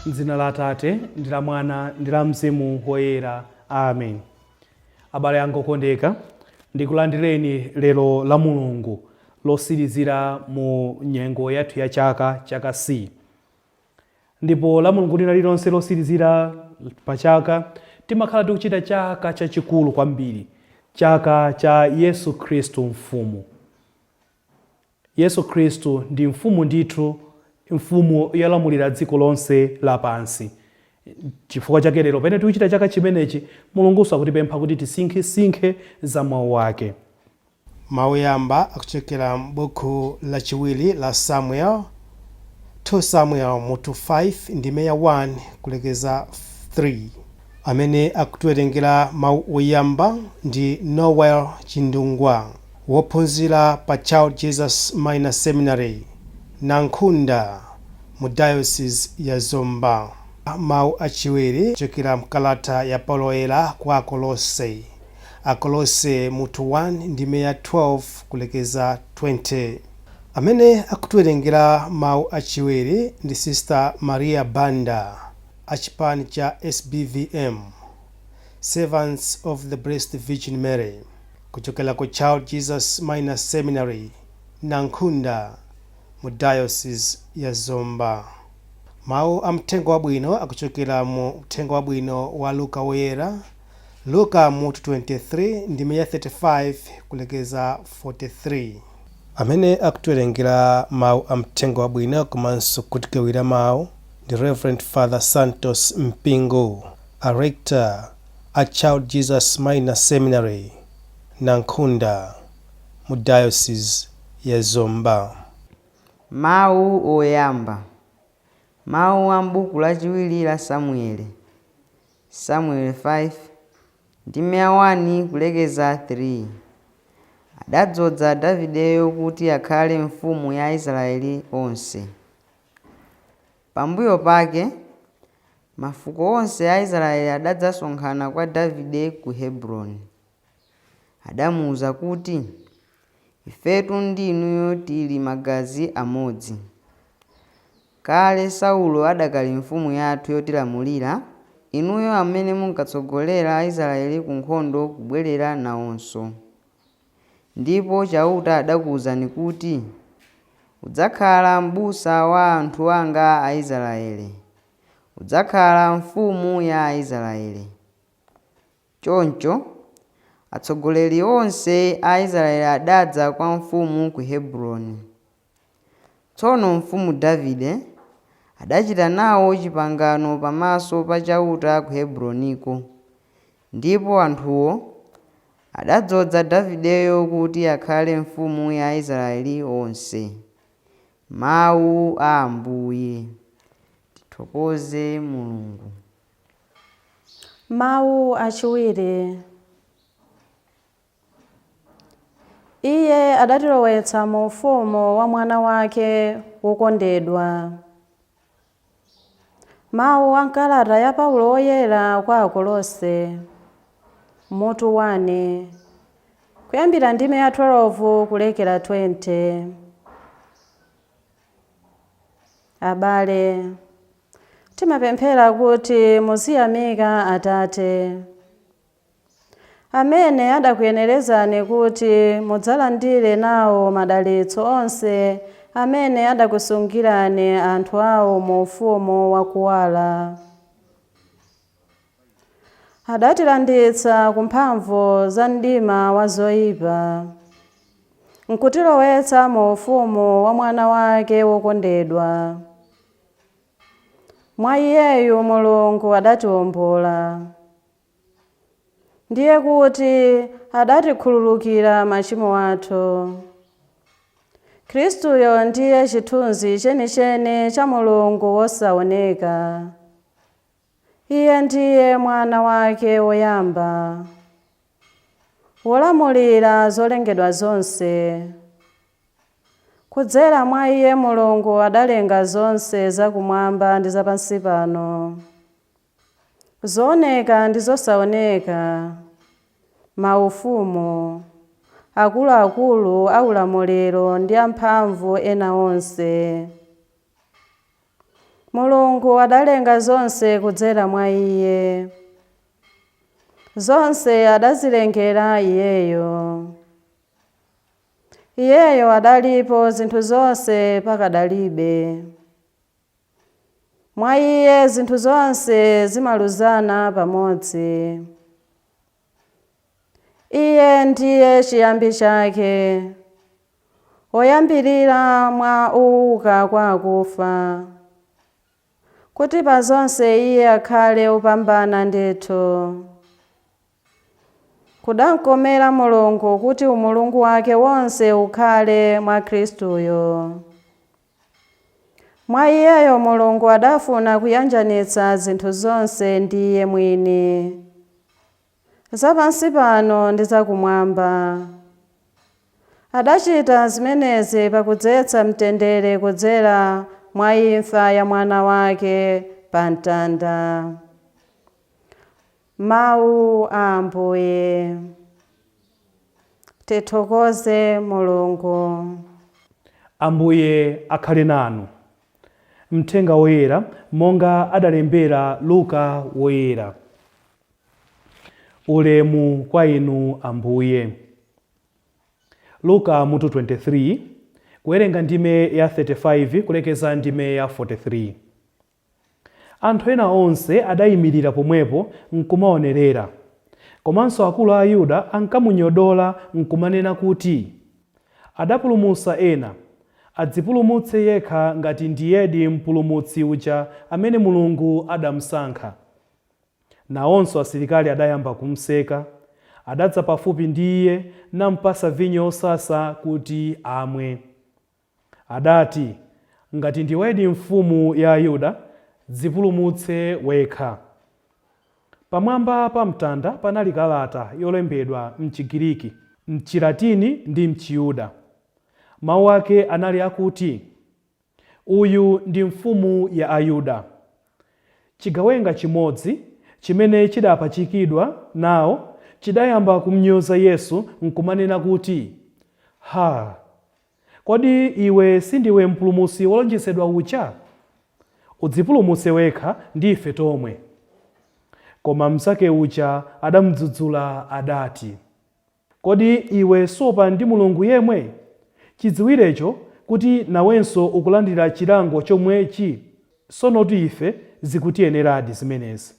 M'dzina la Atate, ndi la Mwana, ndi la Mzimu woyera. Amen. Abale anga okondeka, ndikulandireni lero la Mulungu losirizira mu nyengo yathu ya chaka C. Ndipo la Mulungu lina lilonse losirizira pa chaka timakhala tikuchita chaka chachikulu kwambiri, chaka cha Yesu Khristu mfumu. Yesu Khristu ndi mfumu ndithu, mfumu yolamulira dziko lonse lapansi. Chifukwa chake lero pene tikuchita chaka chimenechi, Mulungu akutipempha kuti tisinkhe za mawu wake. Mawu yamba akuchokera m'buku lachiwiri la Samuel, 2 Samuel mutu 5 ndime ya 1 kulekeza 3. Amene akutiwerengera mawu oyamba ndi Noel Chindungwa, wophunzira pa Child Jesus Minor Seminary, Nankhunda, mu Diocese ya Zomba. Mawu achiwiri kuchokera mkalata ya Paulo oyera kwa Akolose. Akolose mutu 1 ndime ya 12 kulekeza 20. Amene akutiwerengera mawu achiwiri ndi Sister Maria Banda, achipani cha SBVM, Servants of the Blessed Virgin Mary, kuchokera ku Child Jesus Minor Seminary, Nankhunda, mu Diocese ya Zomba. Mawu amthenga wabwino akuchokera mu mthenga wabwino wa Luka woyera, Luka mutu 23 ndime ya 35 kulekeza 43. Amene akutiwerengera mawu amthenga wabwino komanso kutikewira mawu ndi Reverend Father Santos Mpingu, a rector at Child Jesus Minor Seminary, Nankhunda, mu Diocese ya Zomba. Mawu oyamba. Mawu a m'buku lachiwiri la Samueli, Samuel 5 ndime ya 1 kulekeza 3. Adadzoza Davideyo kuti akhale mfumu ya Israeli onse. Pambuyo pake mafuko onse a Israeli adadzasonkhana kwa Davide ku Hebroni. Adamuwuza kuti, ifetu ndi inuyo tili magazi amodzi. Kale Saulo adakali mfumu yathu yotilamulira, inuyo amene munkatsogolera Aisraeli ku nkhondo kubwerera nawonso. Ndipo chauta adakuwuzani kuti, udzakhala m'busa wa anthu anga Aisraeli, udzakhala mfumu ya Aisraeli. Choncho atsogoleri onse a Israeli adadza kwa mfumu ku Hebroni. Tsono mfumu Davide adachita nawo chipangano pamaso pa chauta ku Hebroniko, ndipo anthuwo adadzoza Davideyo kuti akhale mfumu ya Israeli onse. Mawu a Ambuye. Tithokoze Mulungu. Mawu achiwiri. Iye adatilowetsa mu ufumu wa mwana wake wokondedwa. Mawu a nkalata ya Paulo oyera kwa Akolose, mutu 1 kuyambira ndime ya 12 kulekera 20. Abale, timapemphera kuti muziyamika Atate amene adakuyenerezani kuti mudzalandire nawo madalitso onse amene adakusungirani anthu awo mu ufumu wakuwala. Adatilanditsa ku mphamvu za mdima wa zoyipa, nkutilowetsa mu ufumu wa mwana wake wokondedwa. Mwa Iyeyu Mulungu adatiwombola. Ndiye kuti adatikhululukira machimo athu. Khristuyo ndiye chithunzi chenicheni cha Mulungu wosaoneka. Iye ndiye mwana wake woyamba, wolamulira zolengedwa zonse. Kudzera mwa Iye Mulungu adalenga zonse zakumwamba ndi zapansi pano, zooneka ndi zosaoneka, maufumu, akuluakulu a ulamuliro ndi amphamvu ena onse. Mulungu adalenga zonse kudzera mwa Iye. Zonse adazilengera Iyeyo. Iyeyo adalipo zinthu zonse pakadalibe. Mwa Iye zinthu zonse zimaluzana pamodzi. Iye ndiye chiyambi chake, oyambirira mwa ouka kwa akufa, kuti pa zonse Iye akhale opambana ndithu. Kudankomera Mulungu kuti umulungu wake wonse ukhale mwa Khristuyo. Mwa Iyeyo Mulungu adafuna kuyanjanitsa zinthu zonse ndi Iye mwini, zapansi pano ndi zakumwamba. Adachita zimenezi pakudzetsa mtendere kudzera mwa imfa ya mwana wake pa mtanda. Mawu a Ambuye. Tithokoze Mulungu. Ambuye akhale nanu. Mthenga woyera monga adalembera Luka woyera. Ulemu kwa inu Ambuye. Luka mutu 23 kuwerenga ndime ya 35 kulekeza ndime ya 43. Anthu ena onse adayimirira pomwepo nkumaonerera, komanso akulu a Ayuda ankamunyodola nkumanena kuti adapulumutsa ena, adzipulumutse yekha ngati ndiyedi mpulumutsi uja amene Mulungu adamusankha. Nawonso asilikali adayamba kumseka, adadza pafupi ndi Iye nampasa vinyo osasa kuti amwe. Adati, ngati ndiwedi mfumu ya Ayuda, dzipulumutse wekha. Pamwamba pa mtanda panali kalata yolembedwa mchigiriki, mchilatini ndi mchiyuda. Mawu ake anali akuti, uyu ndi mfumu ya Ayuda. Chigawenga chimodzi chimene chidapachikidwa nawo chidayamba kumnyoza Yesu nkumanena kuti, kodi iwe sindiwe mpulumutsi wolonjezedwa uja? Udzipulumutse wekha ndi ife tomwe. Koma mnzake uja adamudzudzula adati, kodi iwe suopa ndi Mulungu yemwe? Chidziwirecho kuti nawenso ukulandira chilango chomwechi. Sonoti ife zikutiyeneradi zimenezi.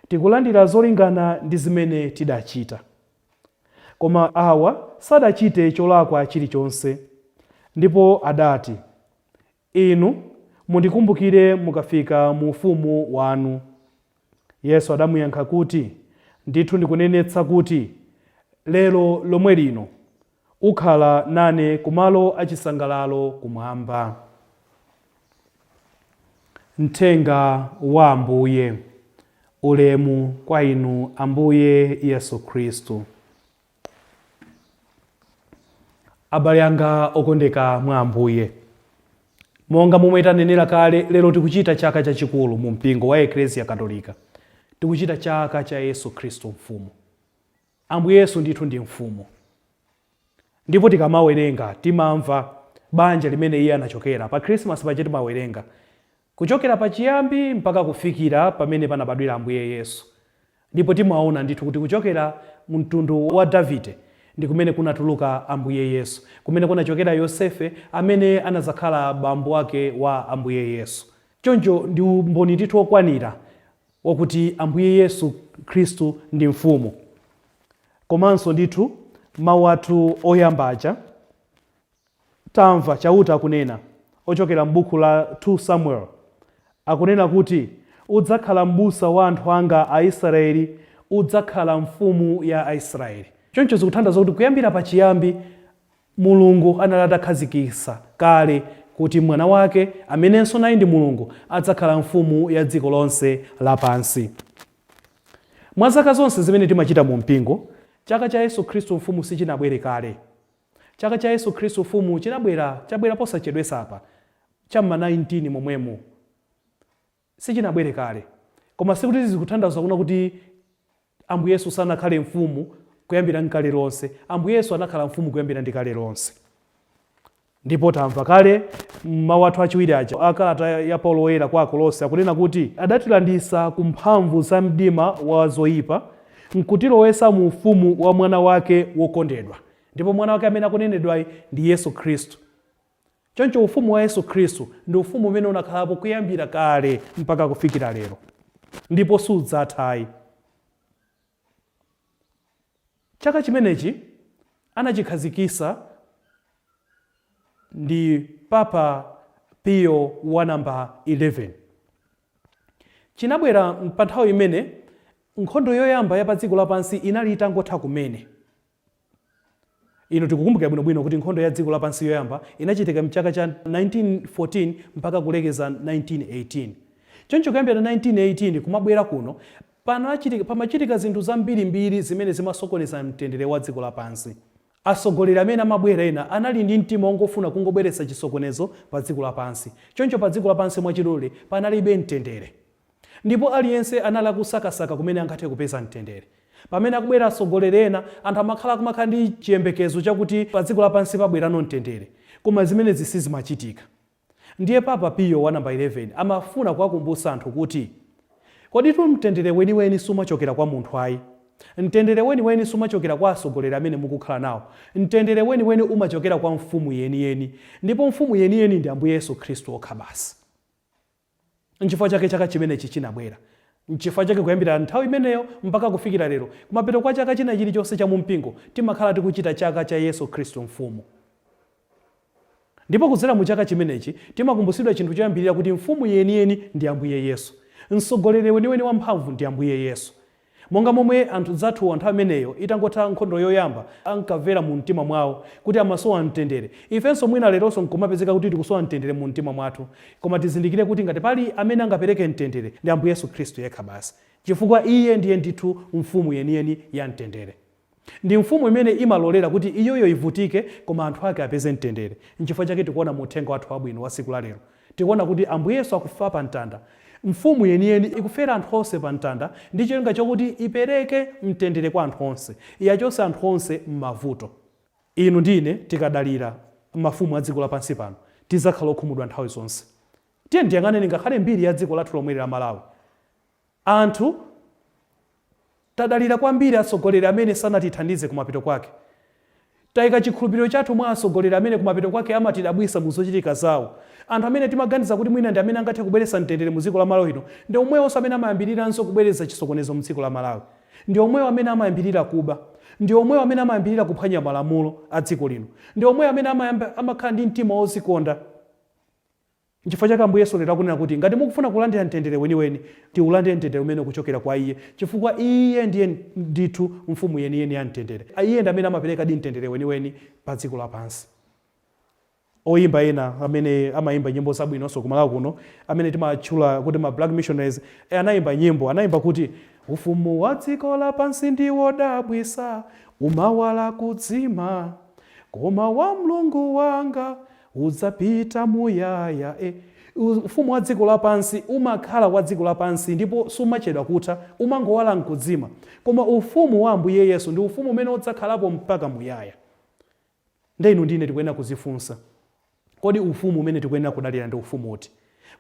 Tikulandira zolingana ndi zimene tidachita. Koma awa sadachite cholakwa chilichonse. Ndipo adati, inu mundikumbukire mukafika mu ufumu wanu. Yesu adamuyankha kuti, ndithu ndikunenetsa kuti lero lomwe lino ukhala nane kumalo achisangalalo kumwamba. Mthenga wa Ambuye. Ulemu kwa inu Ambuye Yesu Khristu. Abale anga okondeka mwa Ambuye, monga momwe tanenera kale, lero tikuchita chaka chachikulu mu mpingo wa Eklesia Katolika. Tikuchita chaka cha Yesu Khristu mfumu. Ambuye Yesu ndithu ndi mfumu. Ndipo tikamawerenga timamva banja limene Iye anachokera. Pa Christmas pache timawerenga kuchokera pachiyambi mpaka kufikira pamene panabadwira Ambuye Yesu. Ndipo timaona ndithu kuti kuchokera mu mtundu wa Davide ndi kumene kunatuluka Ambuye Yesu, kumene kunachokera Yosefe amene anazakhala bambo wake wa Ambuye Yesu. Choncho ndi umboni ndithu okwanira wakuti Ambuye Yesu Khristu ndi mfumu. Komanso ndithu mawu athu oyambacha tamva chauta akunena ochokera m'buku la 2 Samuel. Akunena kuti udzakhala m'busa wa anthu anga Aisraeli, udzakhala mfumu ya Aisraeli. Choncho zikuthandiza kuti kuyambira pachiyambi Mulungu anatakhazikitsa kale kuti mwana wake amenenso naye ndi Mulungu adzakhala mfumu ya dziko lonse lapansi. Mwa zaka zonse zimene timachita mu mpingo, chaka cha Yesu Khristu mfumu sichinabwere kale. Chaka cha Yesu Khristu mfumu chabwera posachedwesa apa, cham'ma 19 momwemo. Sichinabwere kale. Koma sikuti zikuthandiza kuna kuti Ambuye Yesu sanakhale mfumu kuyambira nkale lonse. Ambuye Yesu anakhala mfumu kuyambira ndi kale lonse. Ndipo tamva kale mawu athu achiwiri aja akalata ya Paulo woyera kwa Akolose akunena kuti adatilandisa ku mphamvu za mdima wa zoyipa nkutilowesa mu ufumu wa mwana wake wokondedwa. Ndipo mwana wake amene akunenedwa ndi Yesu Khristu. Choncho ufumu wa Yesu Khristu ndi ufumu umene unakhalapo kuyambira kale mpaka kufikira lero, ndipo sudzatha. Chaka chimenechi anachikhazikisa ndi Papa Pio wa namba 11. Chinabwera pa nthawi imene nkhondo yoyamba ya pa dziko lapansi inali itangotha kumene. Ino tikukumbukira bwinobwino kuti nkhondo ya dziko lapansi yoyamba inachitika mchaka cha 1914 mpaka kulekeza 1918. Choncho kuyambira 1918 kumabwera kuno pamachitika zinthu zambirimbiri zimene zimasokoneza mtendere wa dziko lapansi. Asogoleri amene amabwera ena anali ndi mtima wongofuna kungobweretsa chisokonezo pa dziko lapansi. Choncho pa dziko lapansi mwachidule panalibe mtendere, ndipo aliyense anali kusakasaka kumene angathe kupeza mtendere. Pamene akubwera asogoleri ena, anthu amakhala ndi chiyembekezo chakuti pa dziko lapansi pabwerano mtendere, koma zimene sizimachitika. Ndiye Papa Pio wa namba 11 amafuna kuwakumbutsa anthu kuti kodi mtendere weniweni sumachokera kwa munthu ayi. Mtendere weniweni sumachokera kwa asogoleri amene mukukhala nawo. Mtendere weniweni umachokera kwa mfumu yeniyeni, ndipo mfumu yeniyeni ndi Ambuye Yesu Khristu okha basi. Nchifukwa chake chaka chimenechi chinabwera. Nchifukwa chake kuyambira nthawi imeneyo mpaka kufikira lero, kumapeto kwa chaka china chilichonse cha Mpingu timakhala tikuchita chaka cha Yesu Khristu mfumu. Ndipo kudzera mu chaka chimenechi timakumbutsidwa chinthu choyambirira kuti mfumu yeniyeni ndi Ambuye Yesu. Msogoleri weniweni wamphamvu ndi Ambuye Yesu. Monga momwe anthu zathu nthawi imeneyo itangotha nkhondo yoyamba ankamvera mu mtima mwawo kuti amasowa mtendere, ifenso mwina leronso nkumapezeka kuti tikusowa mtendere mu mtima mwathu, koma tizindikire kuti ngati pali amene angapereke mtendere ndi Ambuye Yesu Khristu yekha basi, chifukwa iye ndiye ndithu mfumu yeniyeni ya mtendere. Ndi mfumu imene imalolera kuti iyoyo ivutike koma anthu ake apeze mtendere. Nchifukwa chake tikuona mu uthenga wathu wabwino wa siku la lero, tikuona kuti Ambuye Yesu akufa pa mtanda. Mfumu yeniyeni ikufera anthu onse pa mtanda ndi cholinga chokuti ipereke mtendere kwa anthu onse, iyachotse anthu onse m'mavuto. Inu ndine tikadalira mafumu a dziko lapansi pano tizakhala okhumudwa nthawi zonse. Tiye ndiyang'aneni ngakhale mbiri ya dziko lathu lomwe la Malawi. Anthu tadalira kwambiri asogoleri amene sanatithandize kumapeto kwake. Tayika chikhulupiriro chathu mwa asogoleri amene kumapeto kwake amatidabwisa mu zochitika zawo. Anthu amene timaganiza kuti mwina ndi amene angathe kubweretsa mtendere mu dziko la Malawi ino, ndi omwewo amene amayambiriranso kubweretsa chisokonezo mu dziko la Malawi. Ndi omwewo amene amayambirira kuba, ndi omwewo amene amayambirira kuphwanya malamulo a dziko lino, ndi omwewo amene amakhala ndi mtima wozikonda. Nchifukwa chake Ambuye Yesu lero akunena kuti ngati mukufuna kulandira mtendere weniweni, tiulandire mtendere umene ukuchokera kwa iye, chifukwa iye ndiye ndithu mfumu yeniyeni ya mtendere. Iye ndi amene amapereka mtendere weniweni pa dziko lapansi. Oyimba ena amene amayimba nyimbo zabwinonso kumalawi kuno, amene timatchula kuti ma black missionaries, anayimba kuti ufumu wa dziko lapansi ndi wodabwisa, umawala kudzima, koma wa Mulungu wanga udzapita muyaya. Ufumu wa dziko lapansi umakhala wa dziko lapansi ndipo sumachedwa kutha, umangowala nkudzima. Koma ufumu wa Ambuye Yesu ndi ufumu umene udzakhalapo mpaka muyaya. Nde inu ndine tikuyenera kuzifunsa, kodi ufumu umene tikuyenera kudalira ndi ufumu uti?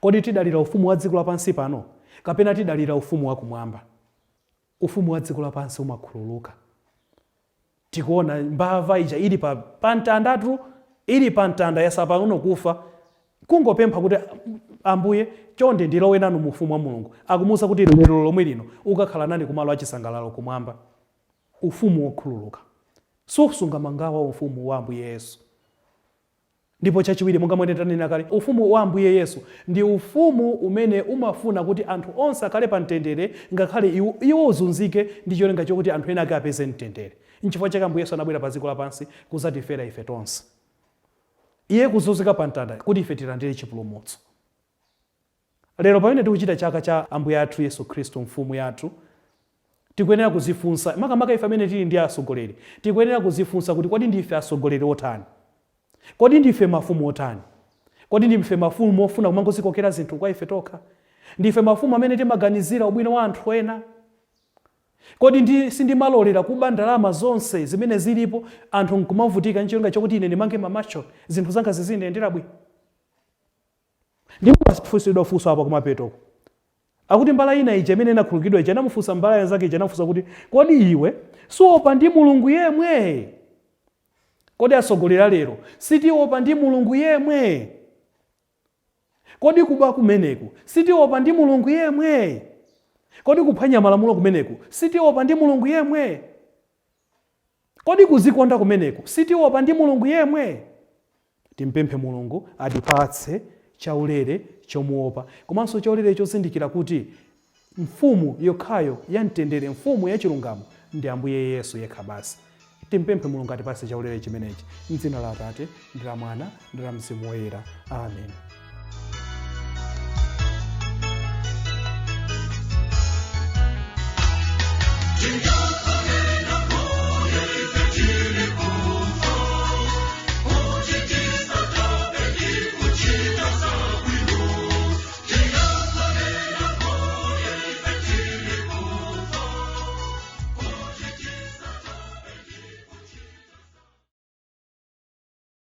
Kodi tidalira ufumu wa dziko lapansi pano kapena tidalira ufumu wa kumwamba? Ufumu wa dziko lapansi umakhululuka. Tikuona mbava ija ili pa mtandatu, ili pa mtanda yasapa uno kufa, kungopempha kuti Ambuye chonde ndilowe nanu mu ufumu wa Mulungu. Akumusa kuti lero lomwe lino ukakhala nani kumalo achisangalalo kumwamba. Ufumu wokhululuka. Susunga mangawa ufumu wa Ambuye Yesu. Ndipo chachiwiri monga mwene tanena kale, ufumu wa Ambuye Yesu ndi ufumu umene umafuna kuti anthu onse akhale pa mtendere, ngakhale iwo uzunzike ndi cholinga chokuti anthu ena ake apeze mtendere. Nchifukwa chake Ambuye Yesu anabwera pa dziko lapansi kudzatifera ife tonse. Iye kuzunzika pa mtanda kuti ife tilandire chipulumutso. Lero pamene tikuchita chaka cha Ambuye athu Yesu Khristu mfumu yathu, tikuyenera kuzifunsa, makamaka ife amene tili ndi asogoleri, tikuyenera kuzifunsa kuti kodi ndife asogoleri otani? Kodi ndife mafumu otani? Kodi ndife mafumu ofuna kumangozikokera zinthu kwa ife tokha? Ndife mafumu amene timaganizira ubwino wa anthu ena? Kodi sindimalolera kuba ndalama zonse zimene zilipo anthu nkumavutika nchilonga chokuti ine ndimange mamacho zinthu zanga zizindiyendera bwino? Ndimafunsidwa funso apa kumapetoko. Akuti mbala ina ija imene inakhululukidwa ija anamufunsa mbala yanzake ija anamufunsa kuti kodi iwe suopa ndi Mulungu yemwe? Kodi asogolera lero sitiopa ndi Mulungu yemwe? Kodi kuba kumeneku sitiopa ndi Mulungu yemwe? Kodi kuphwanya malamulo kumeneku sitiopa ndi Mulungu yemwe? Kodi kuzikonda kumeneku sitiopa ndi Mulungu yemwe? Timpemphe Mulungu atipatse chaulere chomuopa, komanso chaulere chozindikira kuti mfumu yokhayo yamtendere, mfumu yachilungamo ndi Ambuye Yesu yekha basi. Timpemphe Mulungu atipatse chaulere chimenechi. M'dzina la Atate ndi la Mwana ndi la Mzimu Woyera. Amen. To